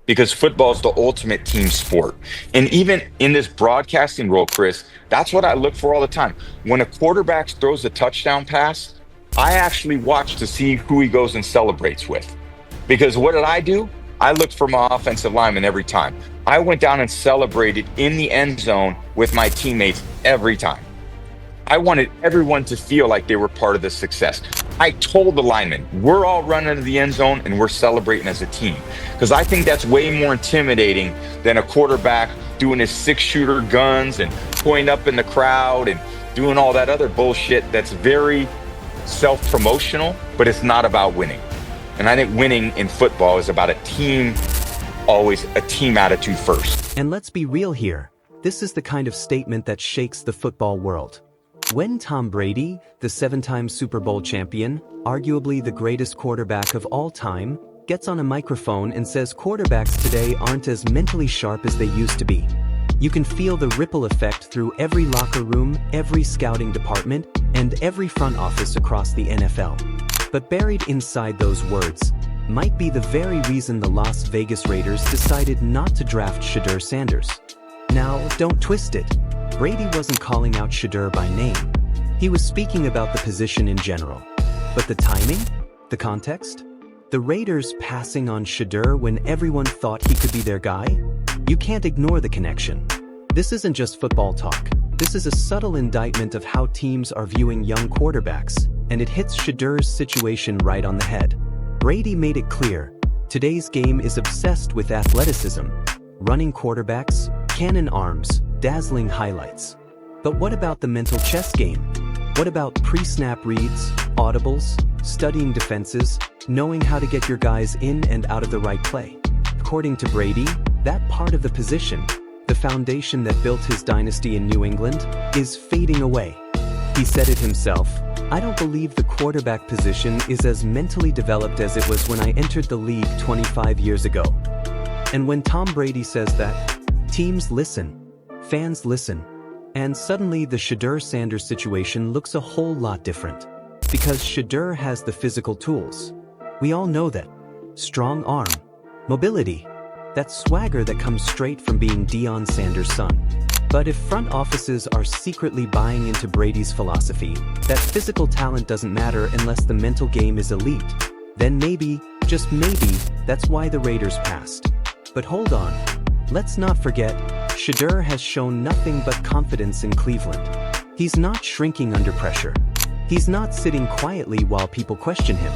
because football is the ultimate team sport. And even in this broadcasting role, Chris, that's what I look for all the time. When a quarterback throws a touchdown pass, I actually watch to see who he goes and celebrates with. Because what did I do? I looked for my offensive lineman every time. I went down and celebrated in the end zone with my teammates every time. I wanted everyone to feel like they were part of the success. I told the linemen, we're all running to the end zone and we're celebrating as a team. Because I think that's way more intimidating than a quarterback doing his six-shooter guns and pointing up in the crowd and doing all that other bullshit that's very self-promotional, but it's not about winning. And I think winning in football is about a team, always a team attitude first. And let's be real here. This is the kind of statement that shakes the football world. When Tom Brady, the seven-time Super Bowl champion, arguably the greatest quarterback of all time, gets on a microphone and says quarterbacks today aren't as mentally sharp as they used to be. You can feel the ripple effect through every locker room, every scouting department, and every front office across the NFL. But buried inside those words might be the very reason the Las Vegas Raiders decided not to draft Shedeur Sanders. Now, don't twist it. Brady wasn't calling out Shedeur by name. He was speaking about the position in general. But the timing? The context? The Raiders passing on Shedeur when everyone thought he could be their guy? You can't ignore the connection. This isn't just football talk. This is a subtle indictment of how teams are viewing young quarterbacks, and it hits Shedeur's situation right on the head. Brady made it clear, today's game is obsessed with athleticism, running quarterbacks, cannon arms, dazzling highlights. But what about the mental chess game? What about pre-snap reads, audibles, studying defenses, knowing how to get your guys in and out of the right play? According to Brady, that part of the position, the foundation that built his dynasty in New England, is fading away. He said it himself, I don't believe the quarterback position is as mentally developed as it was when I entered the league 25 years ago. And when Tom Brady says that, teams listen. Fans listen. And suddenly the Shedeur Sanders situation looks a whole lot different. Because Shedeur has the physical tools. We all know that. Strong arm. Mobility. That swagger that comes straight from being Deion Sanders' son. But if front offices are secretly buying into Brady's philosophy, that physical talent doesn't matter unless the mental game is elite, then maybe, just maybe, that's why the Raiders passed. But hold on. Let's not forget, Shedeur has shown nothing but confidence in Cleveland. He's not shrinking under pressure. He's not sitting quietly while people question him.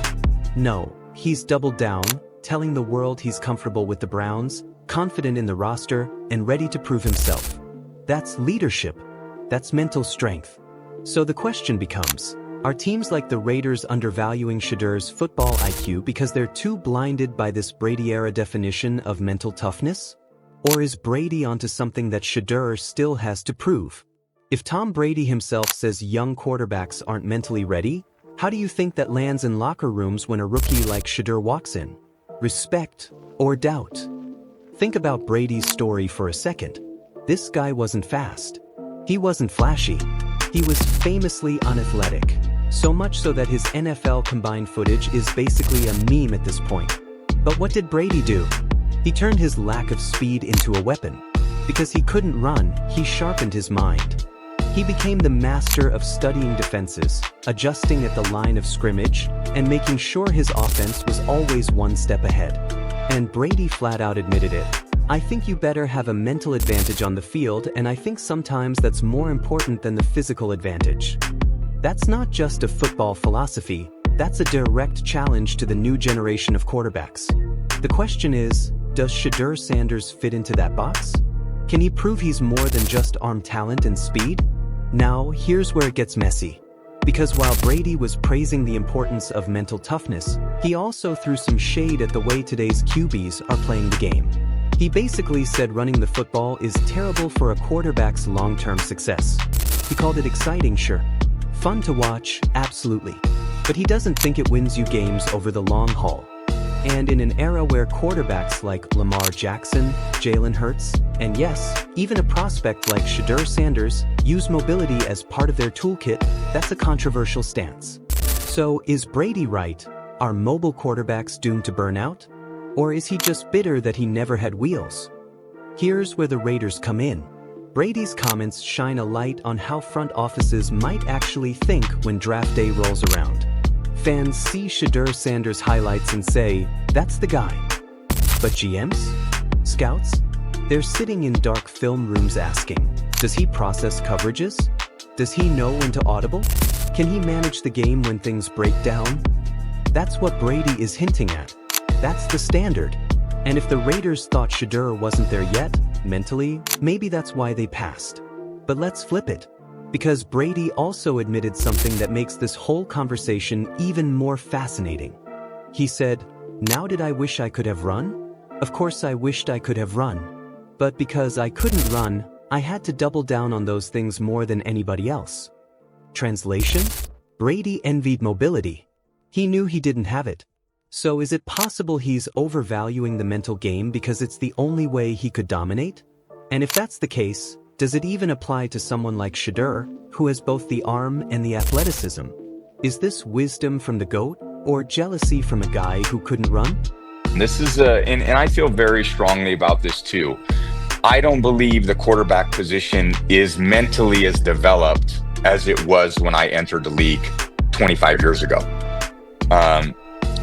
No, he's doubled down, telling the world he's comfortable with the Browns, confident in the roster, and ready to prove himself. That's leadership. That's mental strength. So the question becomes, are teams like the Raiders undervaluing Shedeur's football IQ because they're too blinded by this Brady-era definition of mental toughness? Or is Brady onto something that Shedeur still has to prove? If Tom Brady himself says young quarterbacks aren't mentally ready, how do you think that lands in locker rooms when a rookie like Shedeur walks in? Respect or doubt? Think about Brady's story for a second. This guy wasn't fast. He wasn't flashy. He was famously unathletic. So much so that his NFL combined footage is basically a meme at this point. But what did Brady do? He turned his lack of speed into a weapon. Because he couldn't run, he sharpened his mind. He became the master of studying defenses, adjusting at the line of scrimmage, and making sure his offense was always one step ahead. And Brady flat out admitted it. I think you better have a mental advantage on the field, and I think sometimes that's more important than the physical advantage. That's not just a football philosophy, that's a direct challenge to the new generation of quarterbacks. The question is, does Shedeur Sanders fit into that box? Can he prove he's more than just arm talent and speed? Now, here's where it gets messy. Because while Brady was praising the importance of mental toughness, he also threw some shade at the way today's QBs are playing the game. He basically said running the football is terrible for a quarterback's long-term success. He called it exciting, sure. Fun to watch, absolutely. But he doesn't think it wins you games over the long haul. And in an era where quarterbacks like Lamar Jackson, Jalen Hurts, and yes, even a prospect like Shedeur Sanders use mobility as part of their toolkit, that's a controversial stance. So, is Brady right? Are mobile quarterbacks doomed to burn out? Or is he just bitter that he never had wheels? Here's where the Raiders come in. Brady's comments shine a light on how front offices might actually think when draft day rolls around. Fans see Shedeur Sanders highlights and say, "That's the guy." But GMs? Scouts? They're sitting in dark film rooms asking, does he process coverages? Does he know when to audible? Can he manage the game when things break down? That's what Brady is hinting at. That's the standard. And if the Raiders thought Shedeur wasn't there yet, mentally, maybe that's why they passed. But let's flip it. Because Brady also admitted something that makes this whole conversation even more fascinating. He said, "Now did I wish I could have run? Of course I wished I could have run. But because I couldn't run, I had to double down on those things more than anybody else." Translation? Brady envied mobility. He knew he didn't have it. So is it possible he's overvaluing the mental game because it's the only way he could dominate? And if that's the case, does it even apply to someone like Shedeur, who has both the arm and the athleticism? Is this wisdom from the GOAT, or jealousy from a guy who couldn't run? This is and I feel very strongly about this too. I don't believe the quarterback position is mentally as developed as it was when I entered the league 25 years ago.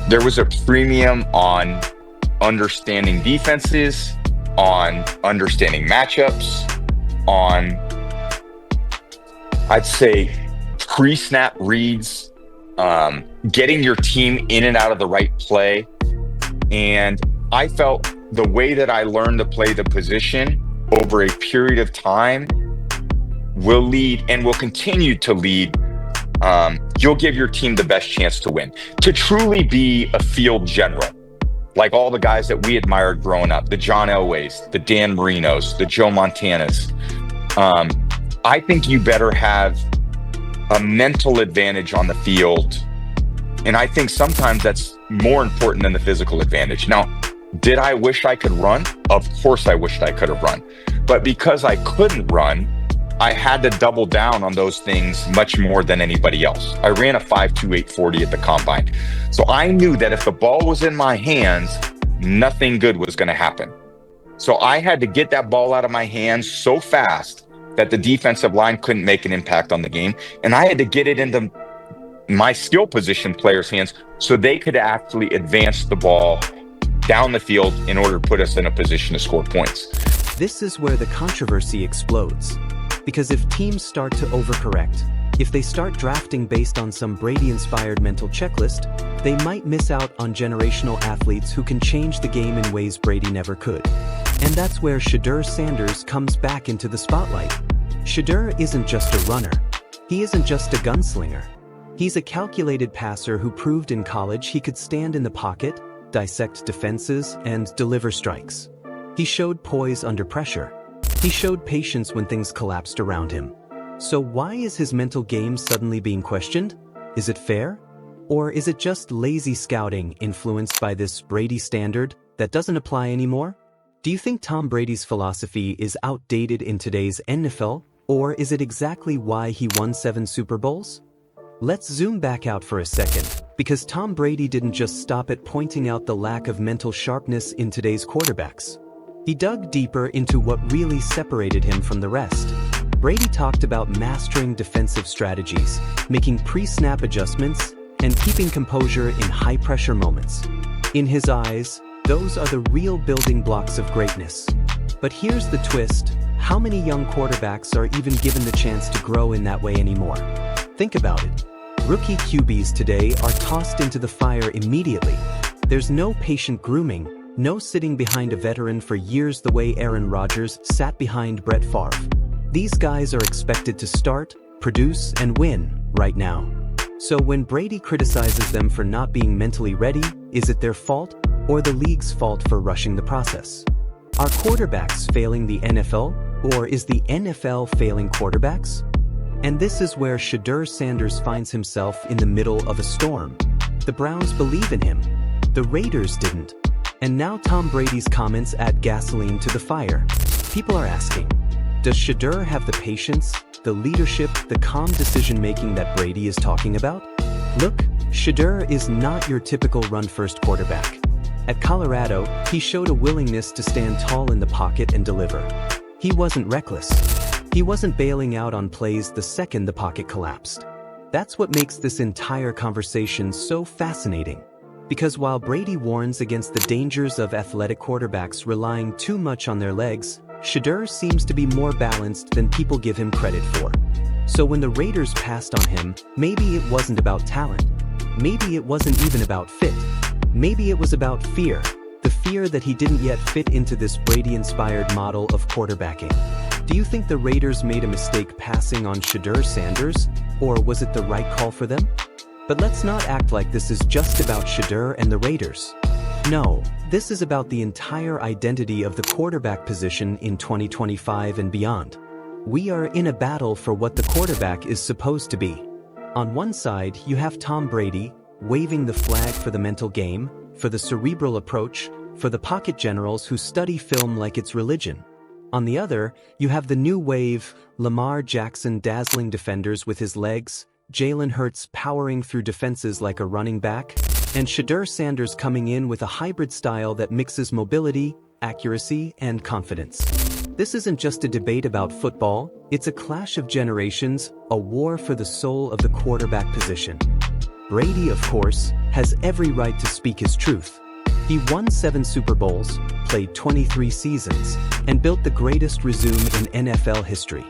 There was a premium on understanding defenses, on understanding matchups, on, I'd say, pre-snap reads, getting your team in and out of the right play. And I felt the way that I learned to play the position over a period of time will lead and will continue to lead. You'll give your team the best chance to win. To truly be a field general, like all the guys that we admired growing up, the John Elways, the Dan Marinos, the Joe Montanas, I think you better have a mental advantage on the field. And I think sometimes that's more important than the physical advantage. Now, did I wish I could run? Of course I wished I could have run. But because I couldn't run, I had to double down on those things much more than anybody else. I ran a 5.28 40 at the combine. So I knew that if the ball was in my hands, nothing good was going to happen. So I had to get that ball out of my hands so fast that the defensive line couldn't make an impact on the game. And I had to get it into my skill position players' hands so they could actually advance the ball down the field in order to put us in a position to score points. This is where the controversy explodes. Because if teams start to overcorrect, if they start drafting based on some Brady-inspired mental checklist, they might miss out on generational athletes who can change the game in ways Brady never could. And that's where Shedeur Sanders comes back into the spotlight. Shedeur isn't just a runner. He isn't just a gunslinger. He's a calculated passer who proved in college he could stand in the pocket, dissect defenses, and deliver strikes. He showed poise under pressure. He showed patience when things collapsed around him. So why is his mental game suddenly being questioned? Is it fair? Or is it just lazy scouting influenced by this Brady standard that doesn't apply anymore? Do you think Tom Brady's philosophy is outdated in today's NFL, or is it exactly why he won 7 Super Bowls? Let's zoom back out for a second, because Tom Brady didn't just stop at pointing out the lack of mental sharpness in today's quarterbacks. He dug deeper into what really separated him from the rest. Brady talked about mastering defensive strategies, making pre-snap adjustments, and keeping composure in high-pressure moments. In his eyes, those are the real building blocks of greatness. But here's the twist: how many young quarterbacks are even given the chance to grow in that way anymore? Think about it. Rookie QBs today are tossed into the fire immediately. There's no patient grooming, no sitting behind a veteran for years the way Aaron Rodgers sat behind Brett Favre. These guys are expected to start, produce, and win right now. So when Brady criticizes them for not being mentally ready, is it their fault or the league's fault for rushing the process? Are quarterbacks failing the NFL, or is the NFL failing quarterbacks? And this is where Shedeur Sanders finds himself in the middle of a storm. The Browns believe in him. The Raiders didn't. And now Tom Brady's comments add gasoline to the fire. People are asking, does Shedeur have the patience, the leadership, the calm decision-making that Brady is talking about? Look, Shedeur is not your typical run-first quarterback. At Colorado, he showed a willingness to stand tall in the pocket and deliver. He wasn't reckless. He wasn't bailing out on plays the second the pocket collapsed. That's what makes this entire conversation so fascinating. Because while Brady warns against the dangers of athletic quarterbacks relying too much on their legs, Shedeur seems to be more balanced than people give him credit for. So when the Raiders passed on him, maybe it wasn't about talent. Maybe it wasn't even about fit. Maybe it was about fear. The fear that he didn't yet fit into this Brady-inspired model of quarterbacking. Do you think the Raiders made a mistake passing on Shedeur Sanders, or was it the right call for them? But let's not act like this is just about Shedeur and the Raiders. No, this is about the entire identity of the quarterback position in 2025 and beyond. We are in a battle for what the quarterback is supposed to be. On one side, you have Tom Brady, waving the flag for the mental game, for the cerebral approach, for the pocket generals who study film like it's religion. On the other, you have the new wave, Lamar Jackson dazzling defenders with his legs, Jalen Hurts powering through defenses like a running back, and Shedeur Sanders coming in with a hybrid style that mixes mobility, accuracy, and confidence. This isn't just a debate about football, it's a clash of generations, a war for the soul of the quarterback position. Brady, of course, has every right to speak his truth. He won 7 Super Bowls, played 23 seasons, and built the greatest resume in NFL history.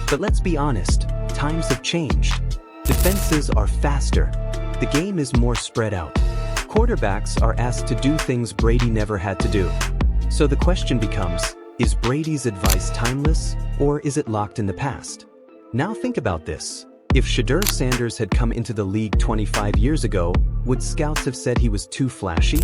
But let's be honest, times have changed. Defenses are faster. The game is more spread out. Quarterbacks are asked to do things Brady never had to do. So the question becomes, is Brady's advice timeless, or is it locked in the past? Now think about this. If Shedeur Sanders had come into the league 25 years ago, would scouts have said he was too flashy?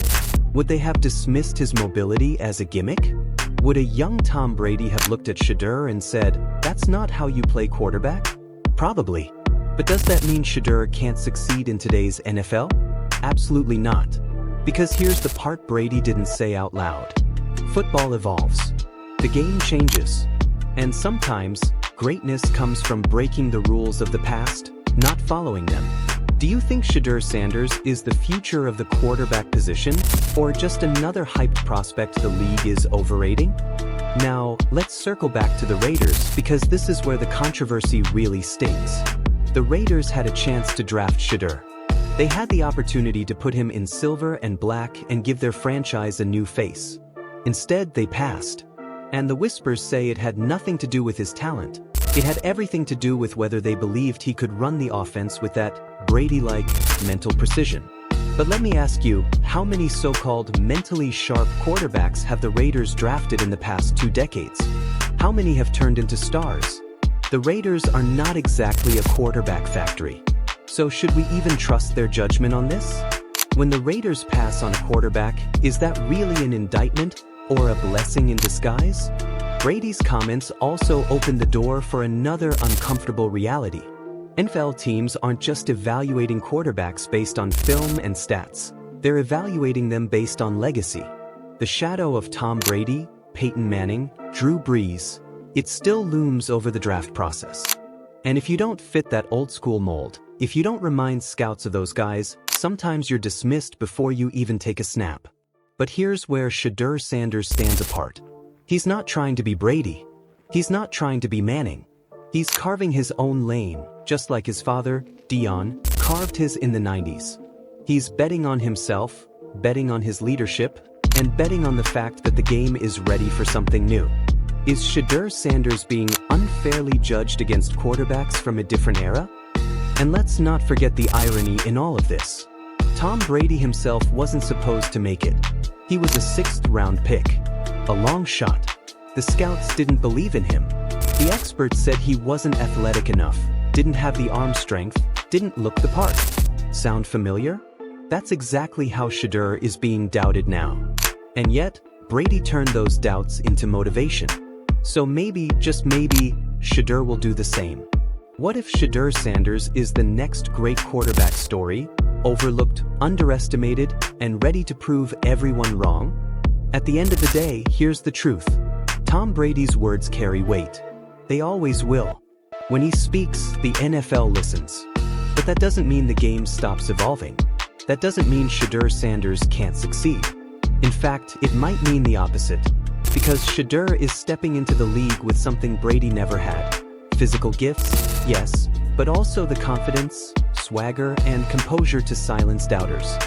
Would they have dismissed his mobility as a gimmick? Would a young Tom Brady have looked at Shedeur and said, "That's not how you play quarterback"? Probably. But does that mean Shedeur can't succeed in today's NFL? Absolutely not. Because here's the part Brady didn't say out loud. Football evolves. The game changes. And sometimes, greatness comes from breaking the rules of the past, not following them. Do you think Shedeur Sanders is the future of the quarterback position, or just another hyped prospect the league is overrating? Now, let's circle back to the Raiders because this is where the controversy really stings. The Raiders had a chance to draft Shedeur. They had the opportunity to put him in silver and black and give their franchise a new face. Instead, they passed. And the whispers say it had nothing to do with his talent. It had everything to do with whether they believed he could run the offense with that Brady-like mental precision. But let me ask you, how many so-called mentally sharp quarterbacks have the Raiders drafted in the past 2 decades? How many have turned into stars? The Raiders are not exactly a quarterback factory. So should we even trust their judgment on this? When the Raiders pass on a quarterback, is that really an indictment or a blessing in disguise? Brady's comments also opened the door for another uncomfortable reality. NFL teams aren't just evaluating quarterbacks based on film and stats. They're evaluating them based on legacy. The shadow of Tom Brady, Peyton Manning, Drew Brees, it still looms over the draft process. And if you don't fit that old-school mold, if you don't remind scouts of those guys, sometimes you're dismissed before you even take a snap. But here's where Shedeur Sanders stands apart. He's not trying to be Brady. He's not trying to be Manning. He's carving his own lane, just like his father, Dion, carved his in the 90s. He's betting on himself, betting on his leadership, and betting on the fact that the game is ready for something new. Is Shedeur Sanders being unfairly judged against quarterbacks from a different era? And let's not forget the irony in all of this. Tom Brady himself wasn't supposed to make it. He was a 6th-round pick. A long shot. The scouts didn't believe in him. The experts said he wasn't athletic enough, didn't have the arm strength, didn't look the part. Sound familiar? That's exactly how Shedeur is being doubted now. And yet, Brady turned those doubts into motivation. So maybe, just maybe, Shedeur will do the same. What if Shedeur Sanders is the next great quarterback story, overlooked, underestimated, and ready to prove everyone wrong? At the end of the day, here's the truth. Tom Brady's words carry weight. They always will. When he speaks, the NFL listens. But that doesn't mean the game stops evolving. That doesn't mean Shedeur Sanders can't succeed. In fact, it might mean the opposite. Because Shedeur is stepping into the league with something Brady never had. Physical gifts, yes, but also the confidence, swagger, and composure to silence doubters.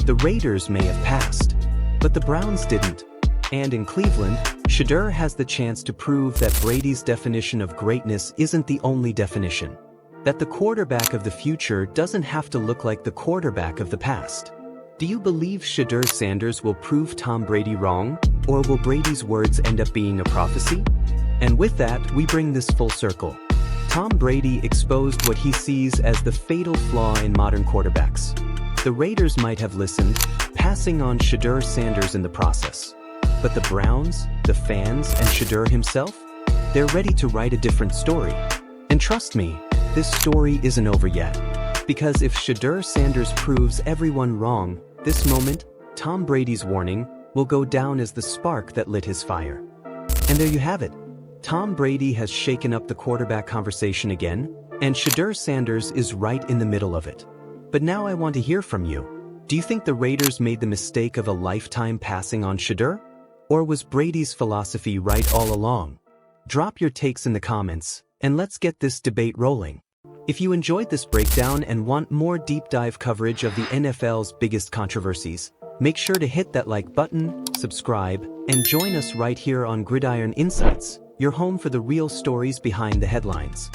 The Raiders may have passed, but the Browns didn't. And in Cleveland, Shedeur has the chance to prove that Brady's definition of greatness isn't the only definition. That the quarterback of the future doesn't have to look like the quarterback of the past. Do you believe Shedeur Sanders will prove Tom Brady wrong, or will Brady's words end up being a prophecy? And with that, we bring this full circle. Tom Brady exposed what he sees as the fatal flaw in modern quarterbacks. The Raiders might have listened, passing on Shedeur Sanders in the process. But the Browns, the fans, and Shedeur himself? They're ready to write a different story. And trust me, this story isn't over yet. Because if Shedeur Sanders proves everyone wrong, this moment, Tom Brady's warning, will go down as the spark that lit his fire. And there you have it. Tom Brady has shaken up the quarterback conversation again, and Shedeur Sanders is right in the middle of it. But now I want to hear from you. Do you think the Raiders made the mistake of a lifetime passing on Shedeur? Or was Brady's philosophy right all along? Drop your takes in the comments, and let's get this debate rolling. If you enjoyed this breakdown and want more deep dive coverage of the NFL's biggest controversies, make sure to hit that like button, subscribe, and join us right here on Gridiron Insights, your home for the real stories behind the headlines.